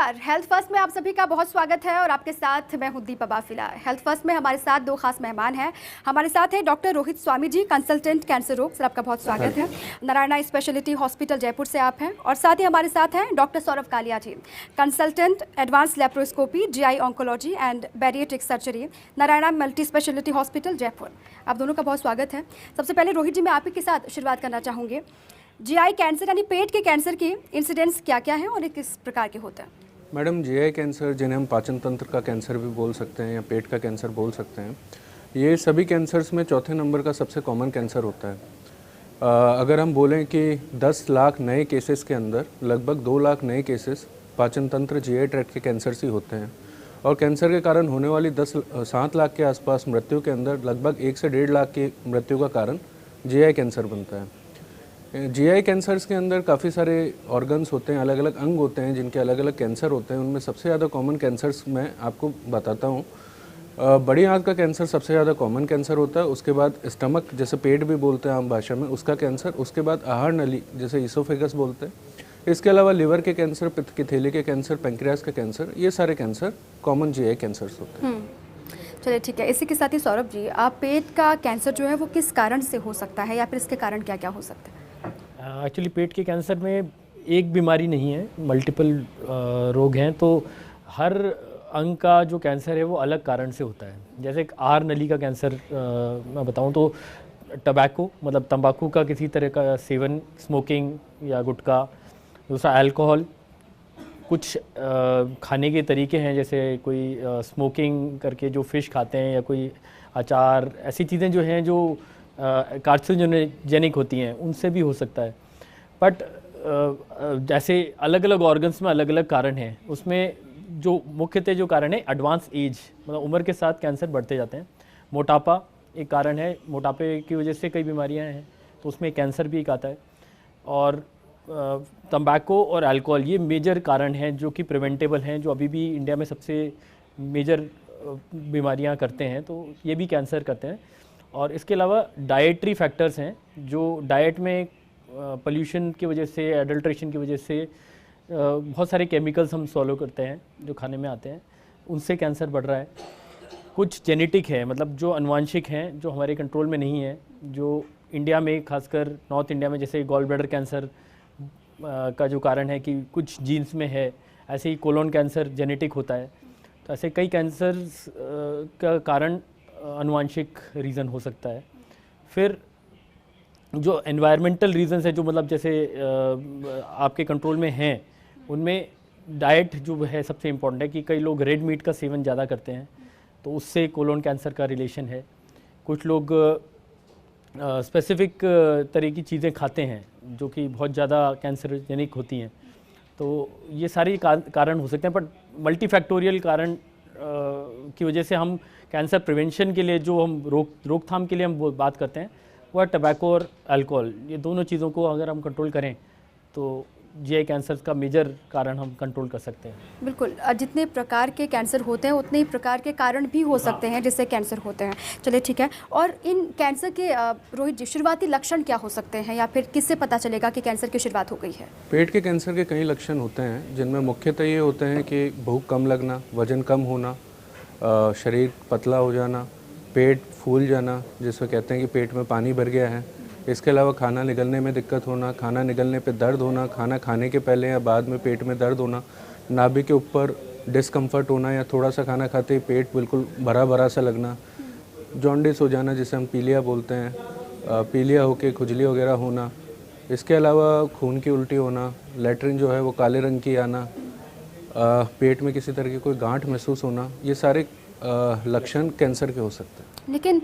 नमस्कार। Health first में आप सभी का बहुत स्वागत है और आपके साथ मैं हूं दीपा बाफिला। हेल्थ फर्स्ट में हमारे साथ दो खास मेहमान हैं। हमारे साथ हैं doctor Rohit Swami ji, consultant cancer रोग। सर आपका बहुत स्वागत है। नारायणा स्पेशलिटी हॉस्पिटल जयपुर से आप हैं। और साथ ही हमारे साथ हैं doctor Saurabh Kalia ji, consultant advance laparoscopy, GI oncology and bariatric surgery, Narayana multi speciality hospital Jaipur. आप दोनों का बहुत स्वागत है। सबसे पहले रोहित जी, मैं आप ही के साथ शुरुआत करना चाहूँगी। GI कैंसर यानी पेट के कैंसर की इंसिडेंस क्या क्या है और ये किस प्रकार के होते हैं? मैडम, GI कैंसर, जिन्हें हम पाचन तंत्र का कैंसर भी बोल सकते हैं या पेट का कैंसर बोल सकते हैं, ये सभी कैंसर्स में चौथे नंबर का सबसे कॉमन कैंसर होता है। अगर हम बोलें कि 10 लाख नए केसेस के अंदर लगभग 2 लाख नए केसेस पाचन तंत्र GI ट्रैक्ट के कैंसर से होते हैं और कैंसर के कारण होने वाली 7 लाख के आसपास मृत्यु के अंदर लगभग 1 से 1.5 लाख की मृत्यु का कारण GI कैंसर बनता है। GI कैंसर्स के अंदर काफ़ी सारे ऑर्गन्स होते हैं, अलग अलग अंग होते हैं जिनके अलग अलग कैंसर होते हैं। उनमें सबसे ज़्यादा कॉमन कैंसर्स मैं आपको बताता हूँ। बड़ी आंत का कैंसर सबसे ज़्यादा कॉमन कैंसर होता है। उसके बाद स्टमक, जैसे पेट भी बोलते हैं आम भाषा में, उसका कैंसर। उसके बाद आहार नली, जैसे ईसोफेगस बोलते हैं। इसके अलावा लिवर के कैंसर, पित्त की थैली के कैंसर, पेंक्रियास के कैंसर, ये सारे कैंसर कॉमन GI कैंसर्स होते हैं। चलिए ठीक है। इसी के साथ ही सौरभ जी, आप पेट का कैंसर जो है वो किस कारण से हो सकता है या फिर इसके कारण क्या क्या हो सकते हैं? एक्चुअली पेट के कैंसर में एक बीमारी नहीं है, मल्टीपल रोग हैं। तो हर अंग का जो कैंसर है वो अलग कारण से होता है। जैसे एक आहार नली का कैंसर मैं बताऊं तो टबैको, मतलब तंबाकू का किसी तरह का सेवन, स्मोकिंग या गुटखा। दूसरा अल्कोहल, कुछ खाने के तरीके हैं, जैसे कोई स्मोकिंग करके जो फ़िश खाते हैं या कोई अचार, ऐसी चीज़ें जो हैं जो कार्सिनोजेनिक होती हैं, उनसे भी हो सकता है। बट जैसे अलग अलग ऑर्गन्स में अलग अलग कारण हैं। उसमें जो मुख्यतः जो कारण है एडवांस एज, मतलब उम्र के साथ कैंसर बढ़ते जाते हैं। मोटापा एक कारण है, मोटापे की वजह से कई बीमारियां हैं, तो उसमें कैंसर भी एक आता है। और तंबाकू और अल्कोहल, ये मेजर कारण हैं जो कि प्रिवेंटेबल हैं, जो अभी भी इंडिया में सबसे मेजर बीमारियां करते हैं, तो ये भी कैंसर करते हैं। और इसके अलावा डाइटरी फैक्टर्स हैं, जो डाइट में पोल्यूशन की वजह से, एडल्ट्रेशन की वजह से बहुत सारे केमिकल्स हम सॉलो करते हैं जो खाने में आते हैं, उनसे कैंसर बढ़ रहा है। कुछ जेनेटिक है, मतलब जो अनुवांशिक हैं, जो हमारे कंट्रोल में नहीं है, जो इंडिया में, खासकर नॉर्थ इंडिया में, जैसे गॉल ब्लैडर कैंसर का जो कारण है कि कुछ जीन्स में है, ऐसे ही कोलोन कैंसर जेनेटिक होता है। तो ऐसे कई कैंसर्स का कारण अनुवांशिक रीज़न हो सकता है। फिर जो एनवायरमेंटल रीजंस है, जो मतलब जैसे आपके कंट्रोल में हैं, उनमें डाइट जो है सबसे इम्पोर्टेंट है। कि कई लोग रेड मीट का सेवन ज़्यादा करते हैं, तो उससे कोलोन कैंसर का रिलेशन है। कुछ लोग स्पेसिफिक तरह की चीज़ें खाते हैं जो कि बहुत ज़्यादा कैंसरजेनिक होती हैं। तो ये सारे कारण हो सकते हैं। बट मल्टीफैक्टोरियल कारण की वजह से हम कैंसर प्रिवेंशन के लिए जो हम रोकथाम के लिए हम बात करते हैं, वह टबैको और अल्कोहल, ये दोनों चीज़ों को अगर हम कंट्रोल करें तो GI कैंसर का मेजर कारण हम कंट्रोल कर सकते हैं। बिल्कुल, जितने प्रकार के कैंसर होते हैं उतने ही प्रकार के कारण भी हो सकते हैं जिससे कैंसर होते हैं। चलिए ठीक है। और इन कैंसर के रोहित जी, शुरुआती लक्षण क्या हो सकते हैं या फिर किससे पता चलेगा कि कैंसर की शुरुआत हो गई है? पेट के कैंसर के कई लक्षण होते हैं, जिनमें मुख्यतः ये होते हैं कि भूख कम लगना, वजन कम होना, शरीर पतला हो जाना, पेट फूल जाना, जिसको कहते हैं कि पेट में पानी भर गया है। इसके अलावा खाना निगलने में दिक्कत होना, खाना निगलने पे दर्द होना, खाना खाने के पहले या बाद में पेट में दर्द होना, नाभि के ऊपर डिस्कम्फर्ट होना या थोड़ा सा खाना खाते ही पेट बिल्कुल भरा भरा सा लगना, जॉन्डिस हो जाना जिसे हम पीलिया बोलते हैं, पीलिया होके खुजली वगैरह होना। इसके अलावा खून की उल्टी होना, लैट्रिन जो है वो काले रंग की आना, पेट में किसी तरह की कोई गांठ महसूस होना, ये सारे लक्षण कैंसर के हो सकते हैं। लेकिन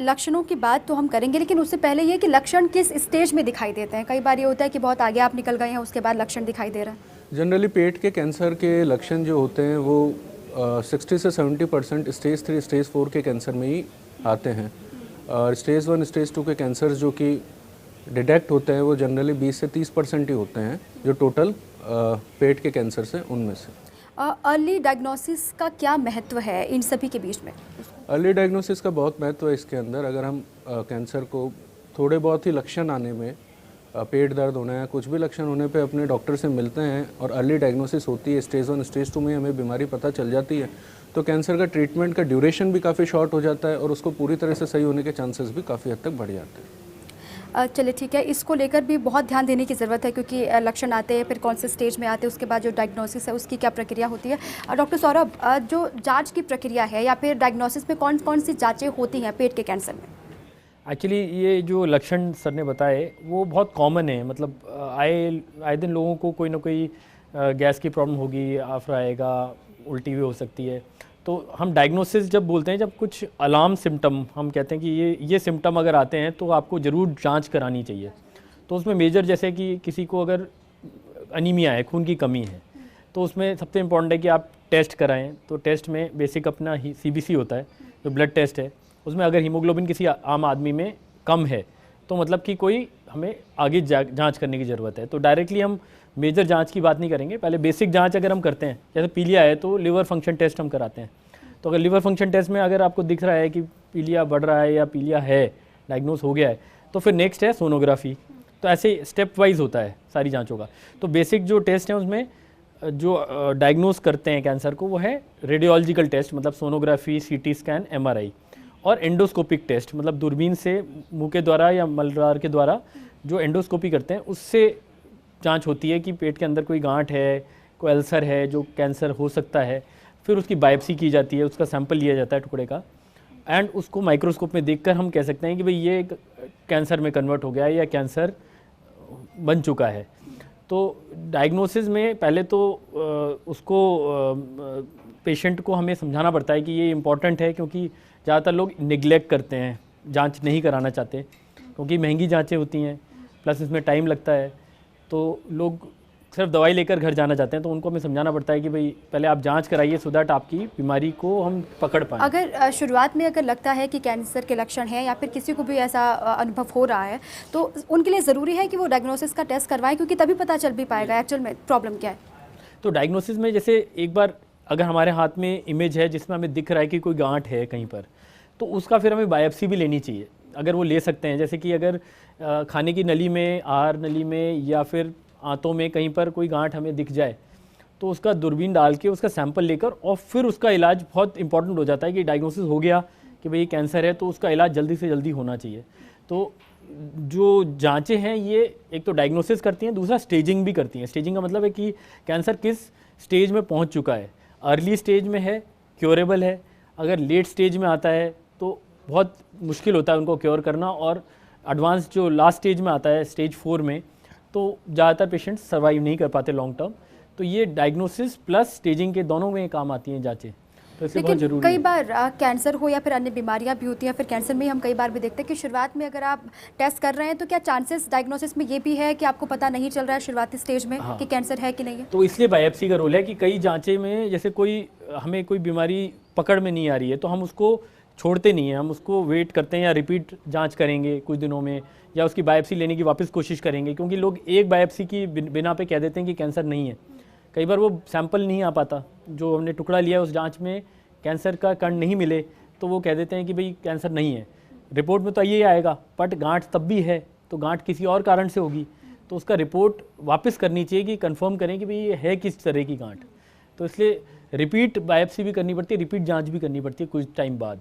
लक्षणों की बात तो हम करेंगे, लेकिन उससे पहले ये कि लक्षण किस स्टेज में दिखाई देते हैं? कई बार ये होता है कि बहुत आगे आप निकल गए हैं, उसके बाद लक्षण दिखाई दे रहा है। जनरली पेट के कैंसर के लक्षण जो होते हैं वो 60 से 70% स्टेज 3, स्टेज 4 के कैंसर में ही आते हैं। और स्टेज 1, स्टेज 2 के कैंसर जो कि डिटेक्ट होते हैं वो जनरली 20 से 30% ही होते हैं, जो टोटल पेट के कैंसर से उनमें से। अर्ली डायग्नोसिस का क्या महत्व है इन सभी के बीच में? अर्ली डायग्नोसिस का बहुत महत्व है इसके अंदर। अगर हम कैंसर को थोड़े बहुत ही लक्षण आने में पेट दर्द होना है, कुछ भी लक्षण होने पे अपने डॉक्टर से मिलते हैं और अर्ली डायग्नोसिस होती है, स्टेज 1 स्टेज 2 में हमें बीमारी पता चल जाती है, तो कैंसर का ट्रीटमेंट का ड्यूरेशन भी काफ़ी शॉर्ट हो जाता है और उसको पूरी तरह से सही होने के चांसेस भी काफ़ी हद तक बढ़ जाते हैं। चलिए ठीक है, इसको लेकर भी बहुत ध्यान देने की ज़रूरत है क्योंकि लक्षण आते हैं, फिर कौन से स्टेज में आते हैं, उसके बाद जो डायग्नोसिस है उसकी क्या प्रक्रिया होती है। डॉक्टर सौरभ, जो जांच की प्रक्रिया है या फिर डायग्नोसिस में कौन कौन सी जांचें होती हैं पेट के कैंसर में? एक्चुअली ये जो लक्षण सर ने बताए वो बहुत कॉमन है, मतलब आए दिन लोगों को कोई ना कोई गैस की प्रॉब्लम होगी, आफरा आएगा, उल्टी भी हो सकती है। तो हम डायग्नोसिस जब बोलते हैं, जब कुछ अलार्म सिम्टम हम कहते हैं कि ये सिम्टम अगर आते हैं तो आपको ज़रूर जांच करानी चाहिए। तो उसमें मेजर जैसे कि किसी को अगर अनीमिया है, खून की कमी है, तो उसमें सबसे इम्पॉर्टेंट है कि आप टेस्ट कराएं। तो टेस्ट में बेसिक अपना CBC होता है, जो ब्लड टेस्ट है, उसमें अगर हीमोग्लोबिन किसी आम आदमी में कम है तो मतलब कि कोई हमें आगे जांच करने की ज़रूरत है। तो डायरेक्टली हम मेजर जांच की बात नहीं करेंगे, पहले बेसिक जांच अगर हम करते हैं, जैसे पीलिया है तो लिवर फंक्शन टेस्ट हम कराते हैं। तो अगर लिवर फंक्शन टेस्ट में अगर आपको दिख रहा है कि पीलिया बढ़ रहा है या पीलिया है, डायग्नोस हो गया है, तो फिर नेक्स्ट है सोनोग्राफी। तो ऐसे स्टेप वाइज होता है सारी जाँचों का। तो बेसिक जो टेस्ट हैं उसमें जो डायग्नोस करते हैं कैंसर को वो है रेडियोलॉजिकल टेस्ट, मतलब सोनोग्राफी, CT स्कैन, MRI, और एंडोस्कोपिक टेस्ट, मतलब दूरबीन से मुंह के द्वारा या मलद्वार के द्वारा जो एंडोस्कोपी करते हैं उससे जांच होती है कि पेट के अंदर कोई गांठ है, कोई अल्सर है जो कैंसर हो सकता है। फिर उसकी बायोप्सी की जाती है, उसका सैंपल लिया जाता है टुकड़े का, एंड उसको माइक्रोस्कोप में देखकर हम कह सकते हैं कि भाई ये कैंसर में कन्वर्ट हो गया है या कैंसर बन चुका है। तो डायग्नोसिस में पहले तो उसको पेशेंट को हमें समझाना पड़ता है कि ये इम्पॉर्टेंट है, क्योंकि ज़्यादातर लोग निगलेक्ट करते हैं, जांच नहीं कराना चाहते क्योंकि महंगी जांचें होती हैं, प्लस इसमें टाइम लगता है। तो लोग सिर्फ दवाई लेकर घर जाना चाहते हैं, तो उनको हमें समझाना पड़ता है कि भाई पहले आप जांच कराइए सो दैट आपकी बीमारी को हम पकड़ पाएँ। अगर शुरुआत में अगर लगता है कि कैंसर के लक्षण हैं या फिर किसी को भी ऐसा अनुभव हो रहा है तो उनके लिए ज़रूरी है कि वो डायग्नोसिस का टेस्ट करवाएं, क्योंकि तभी पता चल भी पाएगा एक्चुअल में प्रॉब्लम क्या है। तो डायग्नोसिस में जैसे एक बार अगर हमारे हाथ में इमेज है जिसमें हमें दिख रहा है कि कोई गांठ है कहीं पर, तो उसका फिर हमें बायोप्सी भी लेनी चाहिए, अगर वो ले सकते हैं। जैसे कि अगर खाने की नली में, आहार नली में या फिर आंतों में कहीं पर कोई गांठ हमें दिख जाए तो उसका दूरबीन डाल के उसका सैंपल लेकर और फिर उसका इलाज बहुत इंपॉर्टेंट हो जाता है कि डायग्नोसिस हो गया कि भाई कैंसर है तो उसका इलाज जल्दी से जल्दी होना चाहिए। तो जो जांचें हैं ये एक तो डायग्नोसिस करती हैं, दूसरा स्टेजिंग भी करती हैं। स्टेजिंग का मतलब है कि कैंसर किस स्टेज में पहुंच चुका है, अर्ली स्टेज में है, क्योरेबल है, अगर लेट स्टेज में आता है तो बहुत मुश्किल होता है उनको क्योर करना, और एडवांस जो लास्ट स्टेज में आता है स्टेज 4 में, तो ज़्यादातर पेशेंट सर्वाइव नहीं कर पाते लॉन्ग टर्म। तो ये डायग्नोसिस प्लस स्टेजिंग के दोनों में काम आती हैं जांचें, तो इसलिए बहुत जरूरी कई है। बार कैंसर हो या फिर अन्य बीमारियां भी होती हैं, फिर कैंसर में हम कई बार भी देखते हैं कि शुरुआत में अगर आप टेस्ट कर रहे हैं तो क्या चांसेस डायग्नोसिस में ये भी है कि आपको पता नहीं चल रहा है शुरुआती स्टेज में कि कैंसर है कि नहीं है? तो इसलिए बायोप्सी का रोल है कि कई जांचें में जैसे हमें कोई बीमारी पकड़ में नहीं आ रही है तो हम उसको छोड़ते नहीं हैं, हम उसको वेट करते हैं या रिपीट जांच करेंगे कुछ दिनों में, या उसकी बायोप्सी लेने की वापस कोशिश करेंगे, क्योंकि लोग एक बायोप्सी की बिना पे कह देते हैं कि कैंसर नहीं है। कई बार वो सैंपल नहीं आ पाता, जो हमने टुकड़ा लिया उस जांच में कैंसर का कण नहीं मिले तो वो कह देते हैं कि भाई कैंसर नहीं है। रिपोर्ट में तो ये आएगा बट गांठ तब भी है, तो गांठ किसी और कारण से होगी, तो उसका रिपोर्ट वापस करनी चाहिए कि कंफर्म करें कि भाई ये है किस तरह की गांठ। तो इसलिए रिपीट बायोप्सी भी करनी पड़ती है, रिपीट जांच भी करनी पड़ती है कुछ टाइम बाद।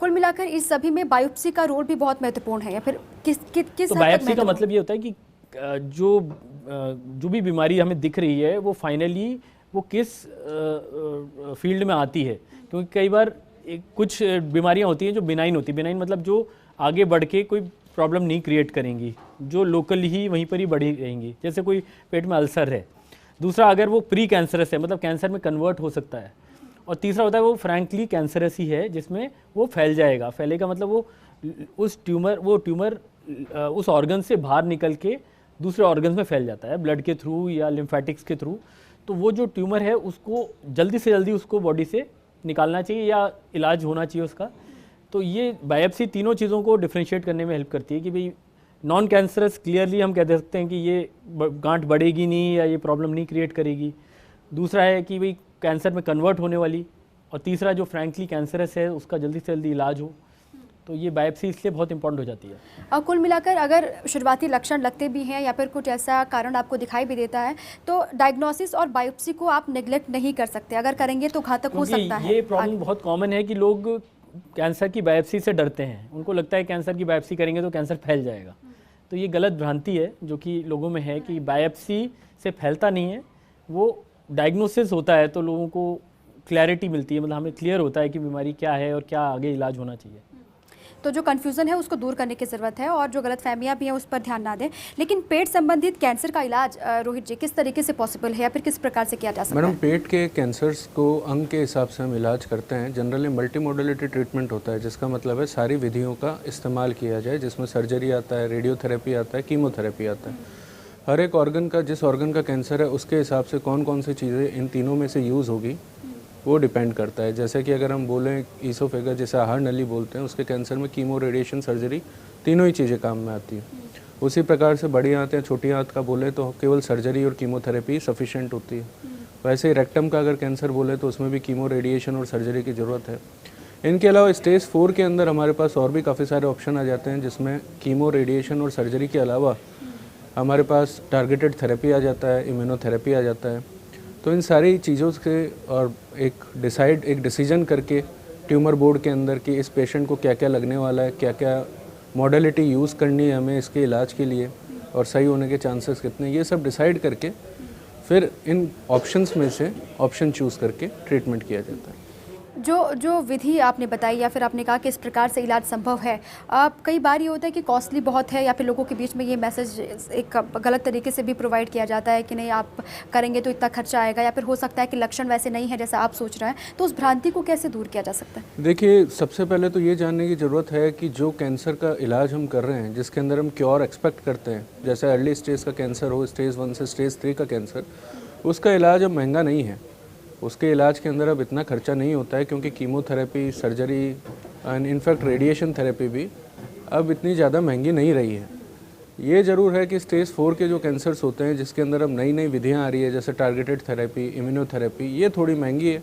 कुल मिलाकर इस सभी में बायोप्सी का रोल भी बहुत महत्वपूर्ण है, या फिर किस तो बायोप्सी का मतलब ये होता है कि जो भी बीमारी हमें दिख रही है वो फाइनली वो किस फील्ड में आती है, क्योंकि कई बार कुछ बीमारियां होती हैं जो बिनाइन होती है। बिनाइन मतलब जो आगे बढ़ के कोई प्रॉब्लम नहीं क्रिएट करेंगी, जो लोकल ही वहीं पर ही बढ़ी रहेंगी, जैसे कोई पेट में अल्सर है। दूसरा अगर वो प्री कैंसरस है, मतलब कैंसर में कन्वर्ट हो सकता है। और तीसरा होता है वो फ्रैंकली कैंसरस ही है, जिसमें वो फैल जाएगा। फैलेगा मतलब वो ट्यूमर उस ऑर्गन से बाहर निकल के दूसरे ऑर्गन्स में फैल जाता है, ब्लड के थ्रू या लिम्फेटिक्स के थ्रू। तो वो जो ट्यूमर है उसको जल्दी से जल्दी उसको बॉडी से निकालना चाहिए या इलाज होना चाहिए उसका। तो ये बायोप्सी तीनों चीज़ों को डिफ्रेंशिएट करने में हेल्प करती है कि भाई नॉन कैंसरस क्लियरली हम कह सकते हैं कि ये गांठ बढ़ेगी नहीं या ये प्रॉब्लम नहीं क्रिएट करेगी। दूसरा है कि भाई कैंसर में कन्वर्ट होने वाली, और तीसरा जो फ्रैंकली कैंसरस है उसका जल्दी से जल्दी इलाज हो। तो ये बायोप्सी इसलिए बहुत इंपॉर्टेंट हो जाती है। और कुल मिलाकर अगर शुरुआती लक्षण लगते भी हैं या फिर कुछ ऐसा कारण आपको दिखाई भी देता है तो डायग्नोसिस और बायोप्सी को आप नेग्लेक्ट नहीं कर सकते, अगर करेंगे तो घातक हो सकता है। ये प्रॉब्लम बहुत कॉमन है कि लोग कैंसर की बायोप्सी से डरते हैं, उनको लगता है कैंसर की बायोप्सी करेंगे तो कैंसर फैल जाएगा। तो ये गलत भ्रांति है जो कि लोगों में है कि बायोप्सी से फैलता नहीं है, वो डायग्नोसिस होता है तो लोगों को क्लैरिटी मिलती है, मतलब हमें क्लियर होता है कि बीमारी क्या है और क्या आगे इलाज होना चाहिए। तो जो कन्फ्यूज़न है उसको दूर करने की ज़रूरत है और जो गलतफहमियां भी हैं उस पर ध्यान ना दें। लेकिन पेट संबंधित कैंसर का इलाज रोहित जी किस तरीके से पॉसिबल है या फिर किस प्रकार से किया जा सकता है? मैडम, पेट के कैंसर्स को अंग के हिसाब से हम इलाज करते हैं। जनरली मल्टी मोडलिटी ट्रीटमेंट होता है, जिसका मतलब है सारी विधियों का इस्तेमाल किया जाए, जिसमें सर्जरी आता है, रेडियोथेरेपी आता है, कीमोथेरेपी आता है। हर एक ऑर्गन का, जिस ऑर्गन का कैंसर है उसके हिसाब से कौन कौन सी चीज़ें इन तीनों में से यूज़ होगी वो डिपेंड करता है। जैसे कि अगर हम बोलें ईसोफेगस, जैसे आहार नली बोलते हैं, उसके कैंसर में कीमो, रेडिएशन, सर्जरी तीनों ही चीज़ें काम में आती हैं। उसी प्रकार से बड़ी आंत या छोटी आंत का बोले तो केवल सर्जरी और कीमोथेरेपी सफिशिएंट होती है। वैसे ही रेक्टम का अगर कैंसर बोले तो उसमें भी कीमो, रेडिएशन और सर्जरी की ज़रूरत है। इनके अलावा स्टेज 4 के अंदर हमारे पास और भी काफ़ी सारे ऑप्शन आ जाते हैं, जिसमें कीमो, रेडिएशन और सर्जरी के अलावा हमारे पास टारगेटेड थेरेपी आ जाता है, इम्यूनोथेरेपी आ जाता है। तो इन सारी चीज़ों से और एक डिसीजन करके ट्यूमर बोर्ड के अंदर कि इस पेशेंट को क्या क्या लगने वाला है, क्या क्या मॉडलिटी यूज़ करनी है हमें इसके इलाज के लिए और सही होने के चांसेस कितने, ये सब डिसाइड करके फिर इन ऑप्शंस में से ऑप्शन चूज़ करके ट्रीटमेंट किया जाता है। जो विधि आपने बताई या फिर आपने कहा कि इस प्रकार से इलाज संभव है, कई बार ये होता है कि कॉस्टली बहुत है या फिर लोगों के बीच में ये मैसेज एक गलत तरीके से भी प्रोवाइड किया जाता है कि नहीं आप करेंगे तो इतना खर्चा आएगा, या फिर हो सकता है कि लक्षण वैसे नहीं है जैसा आप सोच रहे हैं। तो उस भ्रांति को कैसे दूर किया जा सकता है? देखिए, सबसे पहले तो ये जानने की ज़रूरत है कि जो कैंसर का इलाज हम कर रहे हैं, जिसके अंदर हम क्योर एक्सपेक्ट करते हैं, जैसे अर्ली स्टेज का कैंसर हो, स्टेज 1 से स्टेज 3 का कैंसर, उसका इलाज अब महंगा नहीं है। उसके इलाज के अंदर अब इतना खर्चा नहीं होता है, क्योंकि chemotherapy, surgery and in fact radiation therapy भी अब इतनी ज़्यादा महंगी नहीं रही है। ये ज़रूर है कि स्टेज 4 के जो कैंसर्स होते हैं, जिसके अंदर अब नई नई विधियाँ आ रही है, जैसे टारगेटेड थेरेपी, इम्यूनोथेरेपी, ये थोड़ी महंगी है,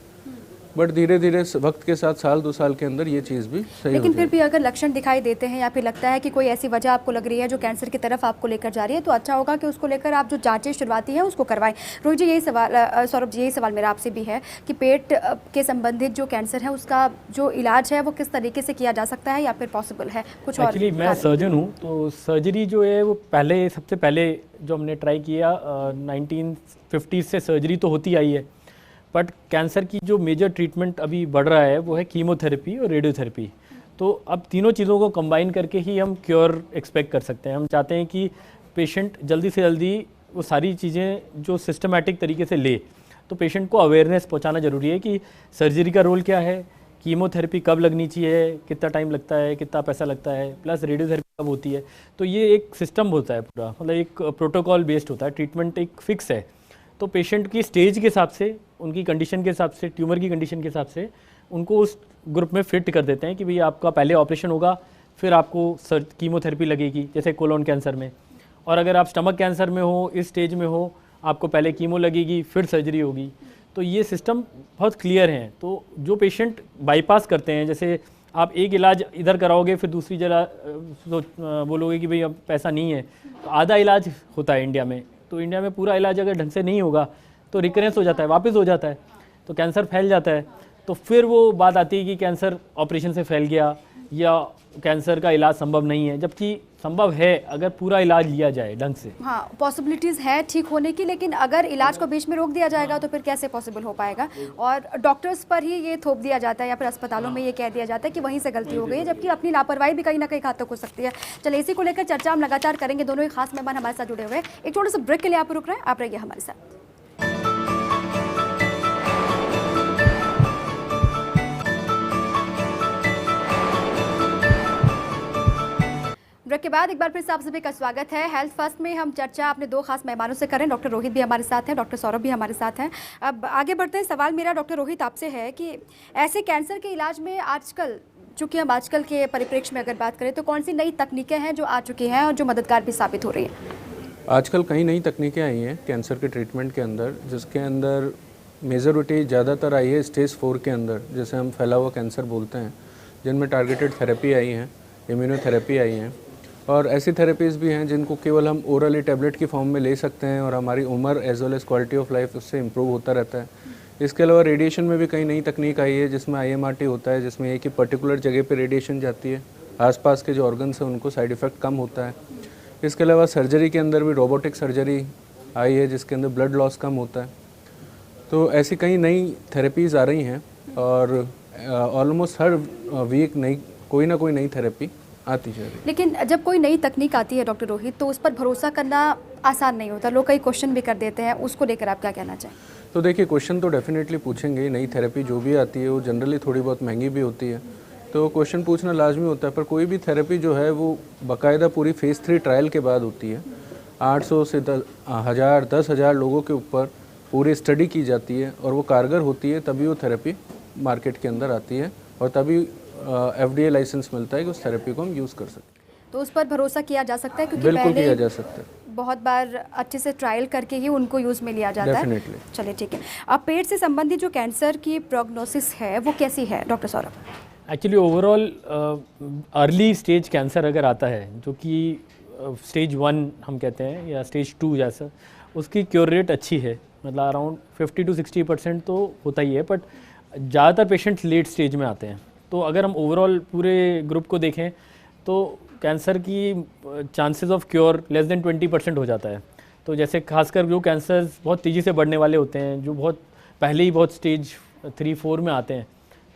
बट धीरे धीरे वक्त के साथ, साल 2 साल के अंदर ये चीज़ भी सही लेकिन हो फिर भी अगर लक्षण दिखाई देते हैं या फिर लगता है कि कोई ऐसी वजह आपको लग रही है जो कैंसर की तरफ आपको लेकर जा रही है, तो अच्छा होगा कि उसको लेकर आप जो जांचें शुरुआती हैं उसको करवाएं। रोहित जी, यही सवाल, सौरभ जी, यही सवाल मेरा आपसे भी है कि पेट के संबंधित जो कैंसर है उसका जो इलाज है वो किस तरीके से किया जा सकता है या फिर पॉसिबल है कुछ और? एक्चुअली मैं सर्जन हूँ, तो सर्जरी जो है वो सबसे पहले जो हमने ट्राई किया 1950 से सर्जरी तो होती आई है, बट कैंसर की जो मेजर ट्रीटमेंट अभी बढ़ रहा है वो है कीमोथेरेपी और रेडियोथेरेपी। तो अब तीनों चीज़ों को कंबाइन करके ही हम क्योर एक्सपेक्ट कर सकते हैं। हम चाहते हैं कि पेशेंट जल्दी से जल्दी वो सारी चीज़ें जो सिस्टमेटिक तरीके से ले, तो पेशेंट को अवेयरनेस पहुंचाना ज़रूरी है कि सर्जरी का रोल क्या है, कीमोथेरेपी कब लगनी चाहिए, कितना टाइम लगता है, कितना पैसा लगता है, प्लस रेडियोथेरेपी कब होती है। तो ये एक सिस्टम होता है पूरा, मतलब एक प्रोटोकॉल बेस्ड होता है, ट्रीटमेंट एक फिक्स है। तो पेशेंट की स्टेज के हिसाब से, उनकी कंडीशन के हिसाब से, ट्यूमर की कंडीशन के हिसाब से उनको उस ग्रुप में फिट कर देते हैं कि भाई आपका पहले ऑपरेशन होगा, फिर आपको कीमोथेरेपी लगेगी, जैसे कोलोन कैंसर में। और अगर आप स्टमक कैंसर में हो, इस स्टेज में हो, आपको पहले कीमो लगेगी, फिर सर्जरी होगी। तो ये सिस्टम बहुत क्लियर है। तो जो पेशेंट बाईपास करते हैं, जैसे आप एक इलाज इधर कराओगे फिर दूसरी जगह बोलोगे कि भाई अब पैसा नहीं है, तो आधा इलाज होता है इंडिया में। तो इंडिया में पूरा इलाज अगर ढंग से नहीं होगा तो रिकरेंस हो जाता है, वापस हो जाता है, तो कैंसर फैल जाता है। तो फिर वो बात आती है कि कैंसर ऑपरेशन से फैल गया या कैंसर का इलाज संभव नहीं है, जबकि संभव है अगर पूरा इलाज लिया जाए ढंग से। हाँ, पॉसिबिलिटीज़ है ठीक होने की, लेकिन अगर इलाज को बीच में रोक दिया जाएगा तो फिर कैसे पॉसिबल हो पाएगा? और डॉक्टर्स पर ही ये थोप दिया जाता है या फिर अस्पतालों में ये कह दिया जाता है कि वहीं से गलती हो गई है, जबकि अपनी लापरवाही भी कहीं ना कहीं घातक हो सकती है। चलिए, इसी को लेकर चर्चा हम लगातार करेंगे। दोनों ही खास मेहमान हमारे साथ जुड़े हुए हैं। एक छोटे से ब्रेक के लिए आप रुक रहे हैं, आप रहिए हमारे साथ। ब्रेक के बाद एक बार फिर से आप सभी का स्वागत है। हेल्थ फर्स्ट में हम चर्चा अपने दो खास मेहमानों से करें। डॉक्टर रोहित भी हमारे साथ हैं, डॉक्टर सौरभ भी हमारे साथ हैं। अब आगे बढ़ते हैं। सवाल मेरा डॉक्टर रोहित आपसे है कि ऐसे कैंसर के इलाज में आजकल, चूँकि हम आजकल के परिप्रेक्ष्य में अगर बात करें, तो कौन सी नई तकनीकें हैं जो आ चुकी हैं और जो मददगार भी साबित हो रही हैं? आजकल कई नई तकनीकें आई हैं कैंसर के ट्रीटमेंट के अंदर, जिसके अंदर मेजॉरिटी ज़्यादातर आई है स्टेज 4 के अंदर, जैसे हम फैला हुआ कैंसर बोलते हैं। जिनमें टारगेटेड थेरेपी आई हैं, इम्यूनोथेरेपी आई हैं, और ऐसी थेरेपीज़ भी हैं जिनको केवल हम ओरली टैबलेट की फॉर्म में ले सकते हैं और हमारी उम्र as well as quality of life उससे इम्प्रूव होता रहता है। इसके अलावा रेडिएशन में भी कई नई तकनीक आई है जिसमें IMRT होता है, जिसमें एक ही पर्टिकुलर जगह पे रेडिएशन जाती है, आसपास के जो ऑर्गन्स हैं उनको साइड इफ़ेक्ट कम होता है। इसके अलावा सर्जरी के अंदर भी रोबोटिक सर्जरी आई है जिसके अंदर ब्लड लॉस कम होता है। तो ऐसी कई नई थेरेपीज़ आ रही हैं और ऑलमोस्ट हर वीक कोई ना कोई नई थेरेपी आती जा रही है। लेकिन जब कोई नई तकनीक आती है डॉक्टर रोहित, तो उस पर भरोसा करना आसान नहीं होता, लोग कई क्वेश्चन भी कर देते हैं, उसको लेकर आप क्या कहना चाहें? तो देखिए, क्वेश्चन तो डेफिनेटली पूछेंगे। नई थेरेपी जो भी आती है वो जनरली थोड़ी बहुत महंगी भी होती है, तो क्वेश्चन पूछना लाजमी होता है। पर कोई भी थेरेपी जो है वो बाकायदा पूरी फेज़ 3 ट्रायल के बाद होती है। 800 से 10,000 लोगों के ऊपर पूरी स्टडी की जाती है और वो कारगर होती है, तभी वो थेरेपी मार्केट के अंदर आती है और तभी FDA लाइसेंस मिलता है कि उस थेरेपी को हम यूज़ कर सकते हैं। तो उस पर भरोसा किया जा सकता है, क्योंकि बिल्कुल पहले किया जा सकता है, बहुत बार अच्छे से ट्रायल करके ही उनको यूज़ में लिया जाता है। डेफिनेटली। चलिए ठीक है, अब पेट से संबंधित जो कैंसर की प्रोग्नोसिस है वो कैसी है doctor Saurabh? Actually overall early stage cancer अगर आता है, जो कि स्टेज 1 हम कहते हैं या स्टेज 2 जैसा, उसकी क्योर रेट अच्छी है, मतलब अराउंड 50 to 60% तो होता ही है। बट ज़्यादातर पेशेंट्स लेट स्टेज में आते हैं। तो अगर हम ओवरऑल पूरे ग्रुप को देखें तो कैंसर की chances of cure less than 20% हो जाता है। तो जैसे खासकर जो कैंसर्स बहुत तेज़ी से बढ़ने वाले होते हैं, जो बहुत पहले ही बहुत स्टेज 3-4 में आते हैं,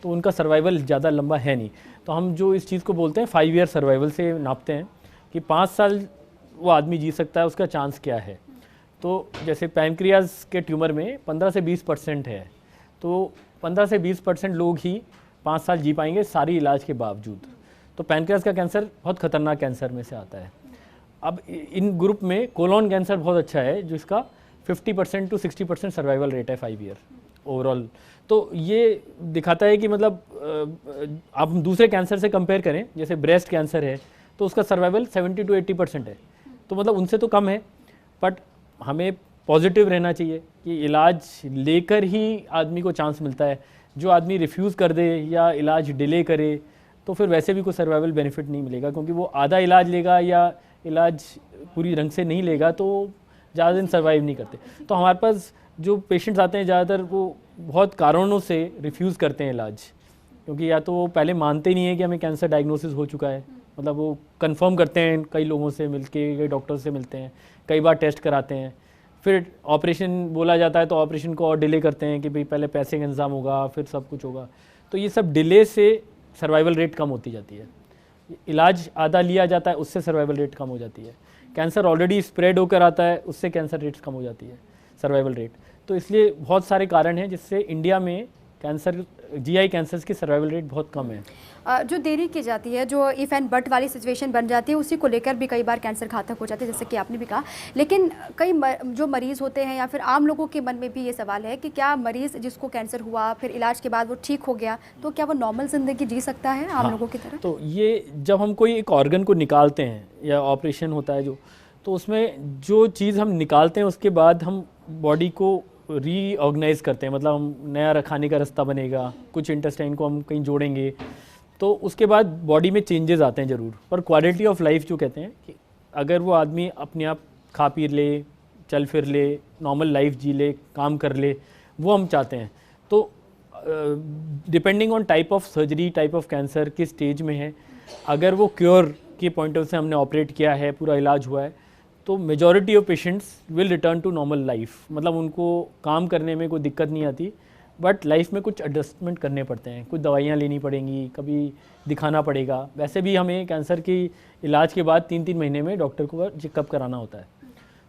तो उनका सर्वाइवल ज़्यादा लंबा है नहीं। तो हम जो इस चीज़ को बोलते हैं 5 ईयर सर्वाइवल से नापते हैं कि 5 साल वो आदमी जी सकता है, उसका चांस क्या है। तो जैसे पैनक्रियाज के ट्यूमर में 15 से 20% है, तो 15 से 20% लोग ही 5 साल जी पाएंगे सारी इलाज के बावजूद। तो पैनक्रियाज का कैंसर बहुत खतरनाक कैंसर में से आता है। अब इन ग्रुप में कोलोन कैंसर बहुत अच्छा है, जिसका 50% to 60% सर्वाइवल रेट है 5 ईयर ओवरऑल। तो ये दिखाता है कि मतलब आप दूसरे कैंसर से कंपेयर करें, जैसे ब्रेस्ट कैंसर है तो उसका सर्वाइवल 70 to 80% है, तो मतलब उनसे तो कम है। बट हमें पॉजिटिव रहना चाहिए कि इलाज लेकर ही आदमी को चांस मिलता है। जो आदमी रिफ्यूज़ कर दे या इलाज डिले करे तो फिर वैसे भी कोई सर्वाइवल बेनिफिट नहीं मिलेगा, क्योंकि वो आधा इलाज लेगा या इलाज पूरी ढंग से नहीं लेगा तो ज़्यादा दिन सर्वाइव नहीं करते। तो हमारे पास जो पेशेंट्स आते हैं ज़्यादातर वो बहुत कारणों से रिफ्यूज़ करते हैं इलाज, क्योंकि या तो वो पहले मानते नहीं है कि हमें कैंसर डायग्नोसिस हो चुका है, मतलब वो कंफर्म करते हैं, कई लोगों से मिलके, कई डॉक्टर से मिलते हैं, कई बार टेस्ट कराते हैं, फिर ऑपरेशन बोला जाता है तो ऑपरेशन को और डिले करते हैं कि भाई पहले पैसे का इंतज़ाम होगा फिर सब कुछ होगा। तो ये सब डिले से सर्वाइवल रेट कम होती जाती है। इलाज आधा लिया जाता है, उससे सर्वाइवल रेट कम हो जाती है। कैंसर ऑलरेडी स्प्रेड होकर आता है, उससे कैंसर रेट्स कम हो जाती है, सर्वाइवल रेट। तो इसलिए बहुत सारे कारण हैं जिससे इंडिया में कैंसर, GI कैंसर्स की सर्वाइवल रेट बहुत कम है। जो देरी की जाती है, जो इफ़ एंड बट वाली सिचुएशन बन जाती है, उसी को लेकर भी कई बार कैंसर घातक हो जाते हैं, जैसे कि आपने भी कहा। लेकिन कई जो मरीज़ होते हैं या फिर आम लोगों के मन में भी ये सवाल है कि क्या मरीज़ जिसको कैंसर हुआ फिर इलाज के बाद वो ठीक हो गया, तो क्या वो नॉर्मल ज़िंदगी जी सकता है आम लोगों की तरह? तो ये जब हम कोई एक ऑर्गन को निकालते हैं या ऑपरेशन होता है जो, तो उसमें जो चीज़ हम निकालते हैं उसके बाद हम बॉडी को रीऑर्गेनाइज करते हैं, मतलब हम नया खाने का रास्ता बनेगा, कुछ इंटेस्टाइन को हम कहीं जोड़ेंगे, तो उसके बाद बॉडी में चेंजेस आते हैं ज़रूर। पर क्वालिटी ऑफ लाइफ जो कहते हैं कि अगर वो आदमी अपने आप खा पी ले, चल फिर ले, नॉर्मल लाइफ जी ले, काम कर ले, वो हम चाहते हैं। तो depending on type of surgery, type of cancer किस स्टेज में है, अगर वो क्योर के पॉइंट ऑफ से हमने ऑपरेट किया है, पूरा इलाज हुआ है, तो majority of patients will return to normal life, मतलब उनको काम करने में कोई दिक्कत नहीं आती। बट लाइफ में कुछ एडजस्टमेंट करने पड़ते हैं, कुछ दवाइयाँ लेनी पड़ेंगी, कभी दिखाना पड़ेगा। वैसे भी हमें कैंसर की इलाज के बाद 3-3 महीने में डॉक्टर को चेकअप कराना होता है।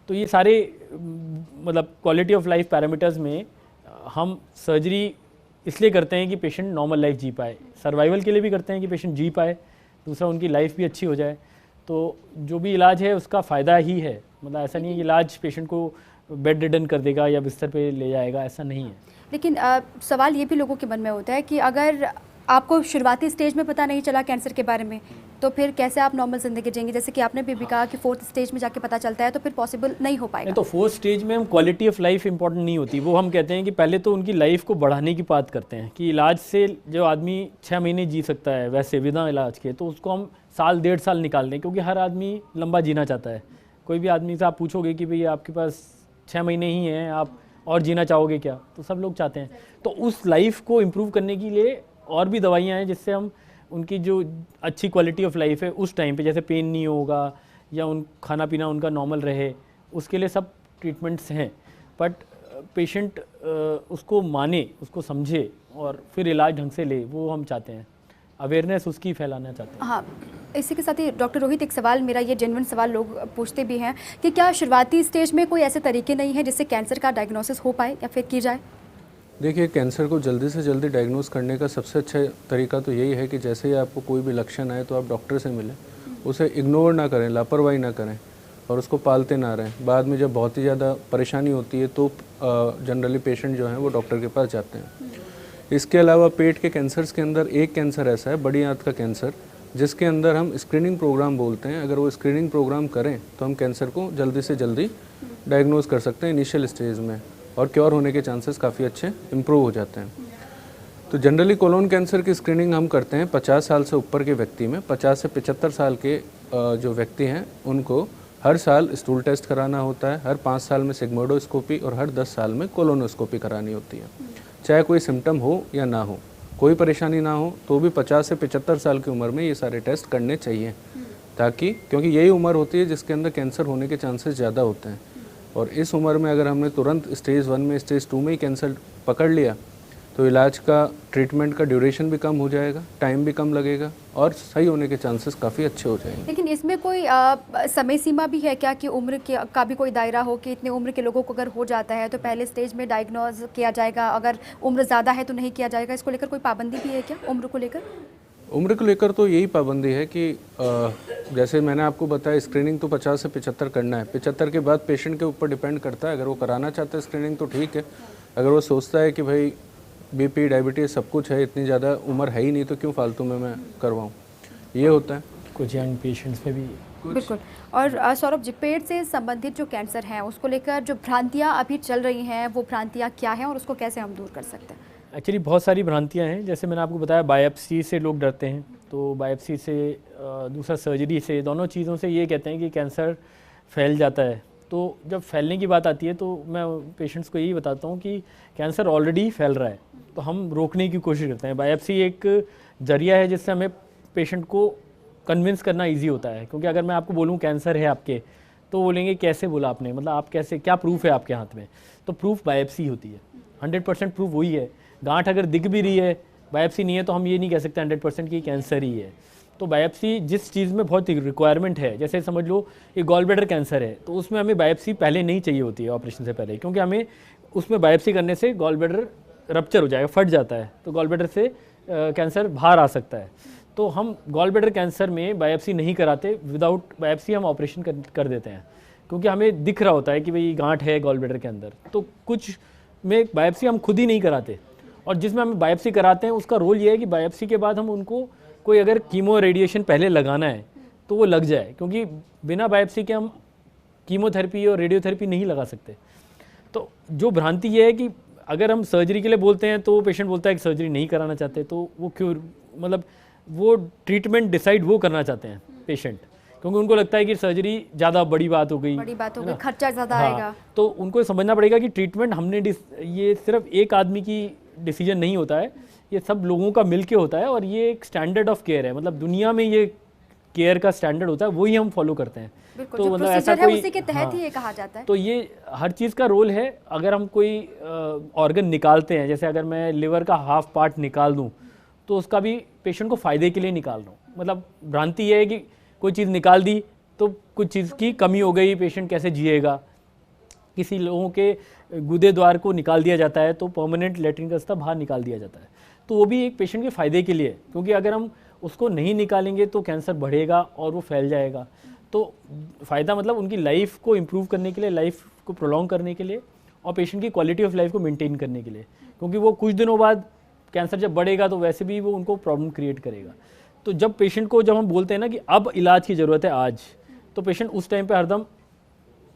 तो ये सारे मतलब क्वालिटी ऑफ लाइफ पैरामीटर्स में हम सर्जरी इसलिए करते हैं कि पेशेंट नॉर्मल लाइफ जी पाए, सर्वाइवल के लिए भी करते हैं कि पेशेंट जी पाए, दूसरा उनकी लाइफ भी अच्छी हो जाए। तो जो भी इलाज है उसका फ़ायदा ही है, मतलब ऐसा नहीं है कि इलाज पेशेंट को बेड रिडन कर देगा या बिस्तर पे ले जाएगा, ऐसा नहीं है। लेकिन सवाल ये भी लोगों के मन में होता है कि अगर आपको शुरुआती स्टेज में पता नहीं चला कैंसर के बारे में, तो फिर कैसे आप नॉर्मल ज़िंदगी जिएंगे? जैसे कि आपने भी कहा कि 4th स्टेज में जाके पता चलता है, तो फिर पॉसिबल नहीं हो पाएगा। नहीं, तो 4th स्टेज में हम क्वालिटी ऑफ लाइफ इंपॉर्टेंट नहीं होती, वो हम कहते हैं कि पहले तो उनकी लाइफ को बढ़ाने की बात करते हैं कि इलाज से जो आदमी 6 महीने जी सकता है वैसे बिना इलाज के, तो उसको हम साल 1.5 साल निकाल दें, क्योंकि हर आदमी लंबा जीना चाहता है। कोई भी आदमी से आप पूछोगे कि भाई आपके पास 6 महीने ही हैं, आप और जीना चाहोगे क्या, तो सब लोग चाहते हैं। तो उस लाइफ को इम्प्रूव करने के लिए और भी दवाइयाँ हैं जिससे हम उनकी जो अच्छी क्वालिटी ऑफ लाइफ है उस टाइम पे, जैसे पेन नहीं होगा या उन खाना पीना उनका नॉर्मल रहे, उसके लिए सब ट्रीटमेंट्स हैं। बट पेशेंट उसको माने, उसको समझे और फिर इलाज ढंग से ले, वो हम चाहते हैं, अवेयरनेस उसकी फैलाना चाहते हैं। हाँ, इसी के साथ ही डॉक्टर रोहित, एक सवाल मेरा, ये जेन्युइन सवाल लोग पूछते भी हैं कि क्या शुरुआती स्टेज में कोई ऐसे तरीके नहीं हैं जिससे कैंसर का डायग्नोसिस हो पाए या फिर की जाए? देखिए, कैंसर को जल्दी से जल्दी डायग्नोस करने का सबसे अच्छा तरीका तो यही है कि जैसे ही आपको कोई भी लक्षण आए तो आप डॉक्टर से मिलें, उसे इग्नोर ना करें, लापरवाही ना करें और उसको पालते ना रहें। बाद में जब बहुत ही ज़्यादा परेशानी होती है तो जनरली पेशेंट जो हैं वो डॉक्टर के पास जाते हैं। इसके अलावा पेट के कैंसर्स के अंदर एक कैंसर ऐसा है, बड़ी आंत का कैंसर, जिसके अंदर हम स्क्रीनिंग प्रोग्राम बोलते हैं। अगर वो स्क्रीनिंग प्रोग्राम करें तो हम कैंसर को जल्दी से जल्दी डायग्नोस कर सकते हैं इनिशियल स्टेज में, और क्योर होने के चांसेस काफ़ी अच्छे इम्प्रूव हो जाते हैं। तो जनरली कोलोन कैंसर की स्क्रीनिंग हम करते हैं 50 साल से ऊपर के व्यक्ति में। 50 से 75 साल के जो व्यक्ति हैं उनको हर साल स्टूल टेस्ट कराना होता है, हर 5 साल में सिग्मोइडोस्कोपी और हर 10 साल में कोलोनोस्कोपी करानी होती है। चाहे कोई सिम्टम हो या ना हो, कोई परेशानी ना हो, तो भी 50 से 75 साल की उम्र में ये सारे टेस्ट करने चाहिए, ताकि क्योंकि यही उम्र होती है जिसके अंदर कैंसर होने के चांसेस ज़्यादा होते हैं। और इस उम्र में अगर हमने तुरंत स्टेज 1 में, स्टेज 2 में ही कैंसर पकड़ लिया तो इलाज का, ट्रीटमेंट का ड्यूरेशन भी कम हो जाएगा, टाइम भी कम लगेगा और सही होने के चांसेस काफ़ी अच्छे हो जाएंगे। लेकिन इसमें कोई समय सीमा भी है क्या कि उम्र का भी कोई दायरा हो कि इतने उम्र के लोगों को अगर हो जाता है तो पहले स्टेज में डायग्नोज किया जाएगा, अगर उम्र ज़्यादा है तो नहीं किया जाएगा? इसको लेकर कोई पाबंदी भी है क्या उम्र को लेकर? उम्र को लेकर तो यही पाबंदी है कि जैसे मैंने आपको बताया, स्क्रीनिंग तो 50 से 75 करना है। 75 के बाद पेशेंट के ऊपर डिपेंड करता है। अगर वो कराना चाहता है स्क्रीनिंग तो ठीक है, अगर वो सोचता है कि भाई बीपी, डायबिटीज़ सब कुछ है, इतनी ज़्यादा उम्र है ही नहीं तो क्यों फालतू में मैं करवाऊँ, ये होता है। कुछ यंग पेशेंट्स में भी बिल्कुल। और सौरभ जी, पेट से संबंधित जो कैंसर हैं उसको लेकर जो भ्रांतियाँ अभी चल रही हैं, वो भ्रांतियाँ क्या हैं और उसको कैसे हम दूर कर सकते हैं? एक्चुअली बहुत सारी भ्रांतियाँ हैं। जैसे मैंने आपको बताया, बायोप्सी से लोग डरते हैं, तो बायोप्सी से, दूसरा सर्जरी से, दोनों चीज़ों से ये कहते हैं कि कैंसर फैल जाता है। तो जब फैलने की बात आती है तो मैं पेशेंट्स को यही बताता हूँ कि कैंसर ऑलरेडी फैल रहा है, तो हम रोकने की कोशिश करते हैं। बायोप्सी एक जरिया है जिससे हमें पेशेंट को कन्विंस करना इजी होता है, क्योंकि अगर मैं आपको बोलूँ कैंसर है आपके, तो बोलेंगे कैसे बोला आपने, मतलब आप कैसे, क्या प्रूफ है आपके हाथ में? तो प्रूफ बायोप्सी होती है। 100% प्रूफ वही है। गांठ अगर दिख भी रही है, बायोप्सी नहीं है, तो हम ये नहीं कह सकते 100% कि कैंसर ही है। तो बायोप्सी जिस चीज़ में बहुत रिक्वायरमेंट है, जैसे समझ लो ये गॉल ब्लैडर कैंसर है, तो उसमें हमें बायोप्सी पहले नहीं चाहिए होती है ऑपरेशन से पहले, क्योंकि हमें उसमें बायोप्सी करने से गॉल ब्लैडर रप्चर हो जाएगा, फट जाता है, तो गॉल ब्लैडर से कैंसर बाहर आ सकता है। तो हम गॉल ब्लैडर कैंसर में बायोप्सी नहीं कराते, विदाउट बायोप्सी हम ऑपरेशन कर देते हैं, क्योंकि हमें दिख रहा होता है कि भाई गांठ है गॉल ब्लैडर के अंदर। तो कुछ में बायोप्सी हम खुद ही नहीं कराते, और जिसमें हम बायोप्सी कराते हैं उसका रोल ये है कि बायोप्सी के बाद हम उनको कोई अगर कीमो रेडिएशन पहले लगाना है तो वो लग जाए, क्योंकि बिना बायोप्सी के हम कीमोथेरेपी और रेडियोथेरेपी नहीं लगा सकते। तो जो भ्रांति ये है कि अगर हम सर्जरी के लिए बोलते हैं तो पेशेंट बोलता है कि सर्जरी नहीं कराना चाहते, तो वो क्यों, मतलब वो ट्रीटमेंट डिसाइड वो करना चाहते हैं पेशेंट, क्योंकि उनको लगता है कि सर्जरी ज़्यादा बड़ी बात हो गई, खर्चा ज़्यादा आएगा। तो उनको समझना पड़ेगा कि ट्रीटमेंट हमने ये सिर्फ एक आदमी की डिसीजन नहीं होता है, ये सब लोगों का मिलके होता है, और ये एक स्टैंडर्ड ऑफ केयर है, मतलब दुनिया में ये केयर का स्टैंडर्ड होता है, वही हम फॉलो करते हैं। तो मतलब ऐसा कोई उसी के तहत ही ये कहा जाता है। तो ये हर चीज़ का रोल है। अगर हम कोई ऑर्गन निकालते हैं, जैसे अगर मैं लिवर का हाफ पार्ट निकाल दूं, तो उसका भी पेशेंट को फ़ायदे के लिए निकाल रहा हूँ। मतलब भ्रांति ये है कि कोई चीज़ निकाल दी तो कुछ चीज़ की कमी हो गई, पेशेंट कैसे जिएगा। किसी लोगों के गुदे द्वार को निकाल दिया जाता है तो परमानेंट लेटरिन का रास्ता बाहर निकाल दिया जाता है, तो वो भी एक पेशेंट के फ़ायदे के लिए, क्योंकि अगर हम उसको नहीं निकालेंगे तो कैंसर बढ़ेगा और वो फैल जाएगा। तो फ़ायदा मतलब उनकी लाइफ को इम्प्रूव करने के लिए, लाइफ को प्रोलॉन्ग करने के लिए, और पेशेंट की क्वालिटी ऑफ लाइफ को मेंटेन करने के लिए, क्योंकि वो कुछ दिनों बाद कैंसर जब बढ़ेगा तो वैसे भी वो उनको प्रॉब्लम क्रिएट करेगा। तो जब पेशेंट को जब हम बोलते हैं ना कि अब इलाज की ज़रूरत है आज, तो पेशेंट उस टाइम पे हरदम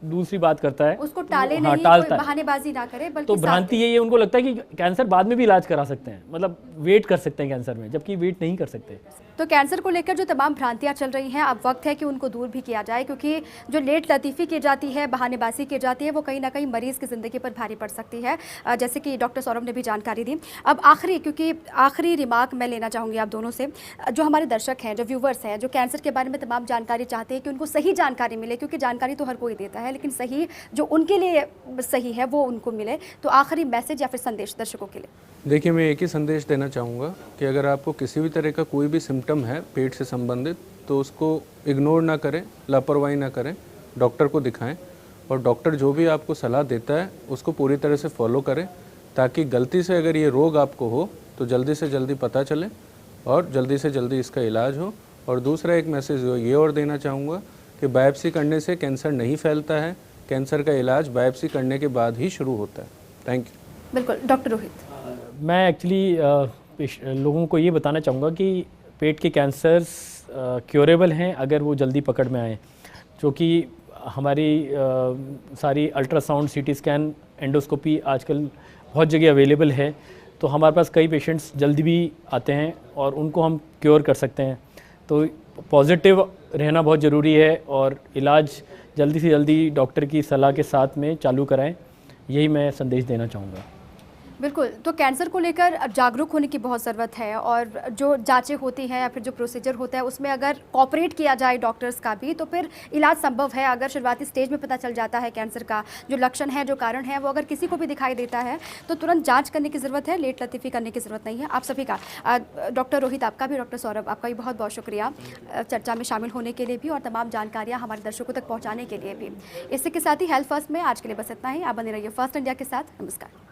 दूसरी बात करता है, उसको टाले हाँ, नहीं, टालता कोई है। बहानेबाजी ना करे, बल्कि तो साथ भ्रांति दे। यही है, उनको लगता है कि कैंसर बाद में भी इलाज करा सकते हैं, मतलब वेट कर सकते हैं कैंसर में, जबकि वेट नहीं कर सकते। तो कैंसर को लेकर जो तमाम भ्रांतियां चल रही हैं, अब वक्त है कि उनको दूर भी किया जाए, क्योंकि जो लेट लतीफ़ी की जाती है, बहानेबाजी की जाती है, वो कहीं ना कहीं मरीज़ की ज़िंदगी पर भारी पड़ सकती है, जैसे कि डॉक्टर सौरभ ने भी जानकारी दी। अब आखिरी रिमार्क मैं लेना चाहूँगी आप दोनों से, जो हमारे दर्शक हैं, जो व्यूवर्स हैं, जो कैंसर के बारे में तमाम जानकारी चाहते हैं कि उनको सही जानकारी मिले, क्योंकि जानकारी तो हर कोई देता है, लेकिन सही जो उनके लिए सही है वो उनको मिले, तो आखिरी मैसेज या फिर संदेश दर्शकों के लिए। देखिए, मैं एक ही संदेश देना चाहूँगा कि अगर आपको किसी भी तरह का कोई भी सिम्टम है पेट से संबंधित, तो उसको इग्नोर ना करें, लापरवाही ना करें, डॉक्टर को दिखाएं, और डॉक्टर जो भी आपको सलाह देता है उसको पूरी तरह से फॉलो करें, ताकि गलती से अगर ये रोग आपको हो तो जल्दी से जल्दी पता चले और जल्दी से जल्दी इसका इलाज हो। और दूसरा एक मैसेज ये और देना चाहूँगा कि बायोप्सी करने से कैंसर नहीं फैलता है, कैंसर का इलाज बायोप्सी करने के बाद ही शुरू होता है। Thank you. बिल्कुल डॉक्टर रोहित। मैं एक्चुअली लोगों को ये बताना चाहूँगा कि पेट के कैंसर्स क्योरेबल हैं अगर वो जल्दी पकड़ में आए, जो कि हमारी सारी अल्ट्रासाउंड, सीटी स्कैन, एंडोस्कोपी आजकल बहुत जगह अवेलेबल है, तो हमारे पास कई पेशेंट्स जल्दी भी आते हैं और उनको हम क्योर कर सकते हैं। तो पॉजिटिव रहना बहुत ज़रूरी है और इलाज जल्दी से जल्दी डॉक्टर की सलाह के साथ में चालू कराएं, यही मैं संदेश देना चाहूँगा। बिल्कुल, तो कैंसर को लेकर जागरूक होने की बहुत ज़रूरत है, और जो जांचें होती हैं या फिर जो प्रोसीजर होता है उसमें अगर कॉपरेट किया जाए डॉक्टर्स का भी, तो फिर इलाज संभव है। अगर शुरुआती स्टेज में पता चल जाता है कैंसर का जो लक्षण है, जो कारण है, वो अगर किसी को भी दिखाई देता है तो तुरंत जाँच करने की ज़रूरत है, लेट लतीफ़ी करने की ज़रूरत नहीं है। आप सभी का, डॉक्टर रोहित आपका भी, डॉक्टर सौरभ आपका भी बहुत बहुत शुक्रिया चर्चा में शामिल होने के लिए भी और तमाम जानकारियाँ हमारे दर्शकों तक पहुँचाने के लिए भी। इसी के साथ ही हेल्थ फर्स्ट में आज के लिए बस इतना ही। आप बने रहिए फर्स्ट इंडिया के साथ। नमस्कार।